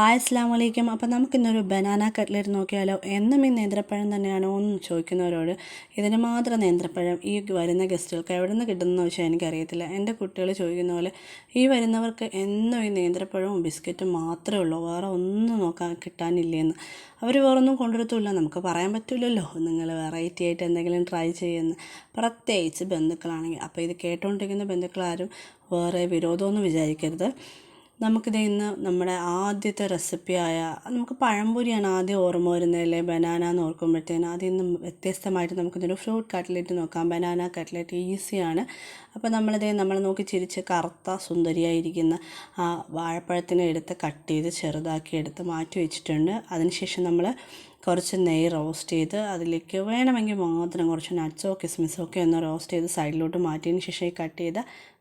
Hi അസ്സലാമു അലൈക്കും. അപ്പോൾ നമുക്കിന്നൊരു ബനാന കട്ട്ലറ്റ് നോക്കിയാലോ. എന്നും ഈ നേന്ത്രപ്പഴം തന്നെയാണോ എന്ന് ചോദിക്കുന്നവരോട് ഇതിന് മാത്രം നേന്ത്രപ്പഴം ഈ വരുന്ന ഗസ്റ്റുകൾക്ക് എവിടെ നിന്ന് കിട്ടുന്നതെന്ന് വെച്ചാൽ എനിക്കറിയത്തില്ല. എൻ്റെ കുട്ടികൾ ചോദിക്കുന്ന പോലെ ഈ വരുന്നവർക്ക് എന്നും ഈ നേന്ത്രപ്പഴവും ബിസ്ക്കറ്റും മാത്രമേ ഉള്ളൂ, വേറെ ഒന്നും നോക്കാൻ കിട്ടാനില്ലേന്ന്. അവർ വേറൊന്നും കൊണ്ടുവരത്തുമില്ല. നമുക്ക് പറയാൻ പറ്റില്ലല്ലോ നിങ്ങൾ വെറൈറ്റി ആയിട്ട് എന്തെങ്കിലും ട്രൈ ചെയ്യുമെന്ന്, പ്രത്യേകിച്ച് ബന്ധുക്കളാണെങ്കിൽ. അപ്പോൾ ഇത് കേട്ടുകൊണ്ടിരിക്കുന്ന ബന്ധുക്കളാരും വേറെ വിരോധമൊന്നും വിചാരിക്കരുത്. നമുക്കിത് ഇന്ന് നമ്മുടെ ആദ്യത്തെ റെസിപ്പിയായ നമുക്ക് പഴംപൊരിയാണ് ആദ്യം ഓർമ്മ വരുന്നതല്ലേ ബനാന എന്ന് ഓർക്കുമ്പോഴത്തേന്. അതിൽ നിന്നും വ്യത്യസ്തമായിട്ട് നമുക്കിതൊരു ഫ്രൂട്ട് കട്ട്ലറ്റ് നോക്കാം. ബനാന കട്ട്ലറ്റ് ഈസിയാണ്. അപ്പോൾ നമ്മൾ നോക്കി ചിരിച്ച് കറുത്ത സുന്ദരിയായിരിക്കുന്ന ആ വാഴപ്പഴത്തിനെ എടുത്ത് കട്ട് ചെയ്ത് ചെറുതാക്കി എടുത്ത് മാറ്റി വെച്ചിട്ടുണ്ട്. അതിനുശേഷം നമ്മൾ കുറച്ച് നെയ്യ് റോസ്റ്റ് ചെയ്ത് അതിലേക്ക് വേണമെങ്കിൽ മാത്രം കുറച്ച് നട്ട്സോ കിസ്മിസോ ഒക്കെ ഒന്ന് റോസ്റ്റ് ചെയ്ത് സൈഡിലോട്ട് മാറ്റിയതിന് ശേഷം ഈ കട്ട് ചെയ്ത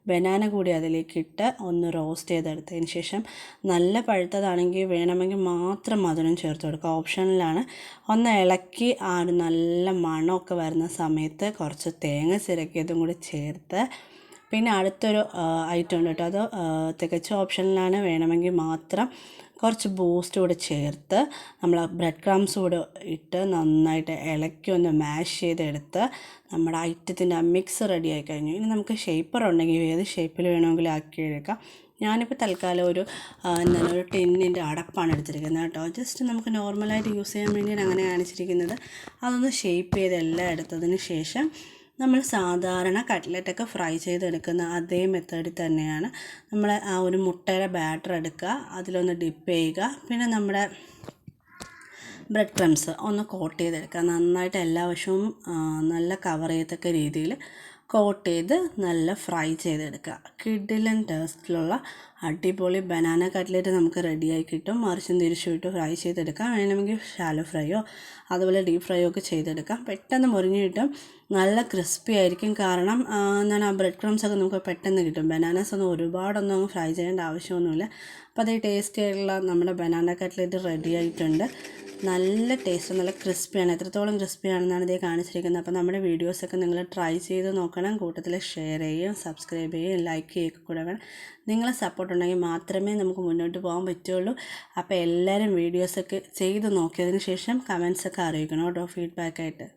ബനാന കൂടി അതിലേക്ക് ഇട്ട് ഒന്ന് റോസ്റ്റ് ചെയ്തെടുത്തതിന് ശേഷം നല്ല പഴുത്തതാണെങ്കിൽ വേണമെങ്കിൽ മാത്രം മധുരം ചേർത്ത് കൊടുക്കുക, ഓപ്ഷനിലാണ്. ഒന്ന് ഇളക്കി ആ ഒരു നല്ല മണമൊക്കെ വരുന്ന സമയത്ത് കുറച്ച് തേങ്ങ ചിരക്കിയതും കൂടി ചേർത്ത്, പിന്നെ അടുത്തൊരു ഐറ്റം ഉണ്ട് കേട്ടോ, അത് തികച്ചും ഓപ്ഷനിലാണ്. വേണമെങ്കിൽ മാത്രം കുറച്ച് ബൂസ്റ്റ് കൂടെ ചേർത്ത് നമ്മൾ ബ്രെഡ് ക്രംസ് കൂടെ ഇട്ട് നന്നായിട്ട് ഇളക്കി ഒന്ന് മാഷ് ചെയ്തെടുത്ത് നമ്മുടെ ഐറ്റത്തിൻ്റെ ആ മിക്സ് റെഡി ആയി കഴിഞ്ഞു. ഇനി നമുക്ക് ഷേപ്പർ ഉണ്ടെങ്കിൽ ഏത് ഷേപ്പിൽ വേണമെങ്കിലും ആക്കിയെടുക്കാം. ഞാനിപ്പോൾ തൽക്കാലം ഒരു ടിന്നിൻ്റെ അടപ്പാണ് എടുത്തിരിക്കുന്നത് കേട്ടോ. ജസ്റ്റ് നമുക്ക് നോർമലായിട്ട് യൂസ് ചെയ്യാൻ വേണ്ടിയാണ് അങ്ങനെ കാണിച്ചിരിക്കുന്നത്. അതൊന്ന് ഷേപ്പ് ചെയ്ത് എല്ലാം എടുത്തതിന് ശേഷം നമ്മൾ സാധാരണ കട്ട്ലറ്റൊക്കെ ഫ്രൈ ചെയ്തെടുക്കുന്ന അതേ മെത്തേഡിൽ തന്നെയാണ് നമ്മൾ ആ ഒരു മുട്ടയുടെ ബാറ്റർ എടുക്കുക, അതിലൊന്ന് ഡിപ്പ് ചെയ്യുക, പിന്നെ നമ്മുടെ ബ്രെഡ് ക്രംസ് ഒന്ന് കോട്ട് ചെയ്തെടുക്കുക. നന്നായിട്ട് എല്ലാ വശവും നല്ല കവർ ചെയ്യത്തക്ക രീതിയിൽ കോട്ട് ചെയ്ത് നല്ല ഫ്രൈ ചെയ്തെടുക്കുക. കിഡിലൻ ടേസ്റ്റിലുള്ള അടിപൊളി ബനാന കട്ട്ലറ്റ് നമുക്ക് റെഡിയായി കിട്ടും. മറിച്ചും തിരിച്ചും ഇട്ട് ഫ്രൈ ചെയ്തെടുക്കാം. വേണമെങ്കിൽ ഷാലോ ഫ്രൈയോ അതുപോലെ ഡീപ്പ് ഫ്രൈയോ ഒക്കെ ചെയ്തെടുക്കാം. പെട്ടെന്ന് മുറിഞ്ഞ് കിട്ടും, നല്ല ക്രിസ്പി ആയിരിക്കും. കാരണം എന്താണ് ആ ബ്രെഡ് ക്രംസ് ഒക്കെ നമുക്ക് പെട്ടെന്ന് കിട്ടും. ബനാനാസ് ഒന്നും ഒരുപാടൊന്നും അങ്ങ് ഫ്രൈ ചെയ്യേണ്ട ആവശ്യമൊന്നുമില്ല. അപ്പോൾ അതേ ടേസ്റ്റി ആയിട്ടുള്ള നമ്മുടെ ബനാന കട്ട്ലറ്റ് റെഡി ആയിട്ടുണ്ട്. നല്ല ടേസ്റ്റ്, നല്ല ക്രിസ്പിയാണ്. എത്രത്തോളം ക്രിസ്പിയാണെന്നാണ് ഇതേ കാണിച്ചിരിക്കുന്നത്. അപ്പോൾ നമ്മുടെ വീഡിയോസൊക്കെ നിങ്ങൾ ട്രൈ ചെയ്ത് നോക്കണം. കൂട്ടത്തിൽ ഷെയർ ചെയ്യുകയും സബ്സ്ക്രൈബ് ചെയ്യുകയും ലൈക്ക് ചെയ്യുകയൊക്കെ കൂടെ വേണം. നിങ്ങളെ സപ്പോർട്ട് ഉണ്ടെങ്കിൽ മാത്രമേ നമുക്ക് മുന്നോട്ട് പോകാൻ പറ്റുള്ളൂ. അപ്പോൾ എല്ലാവരും വീഡിയോസൊക്കെ ചെയ്ത് നോക്കിയതിന് ശേഷം കമൻസൊക്കെ അറിയിക്കണം കേട്ടോ, ഫീഡ്ബാക്കായിട്ട്.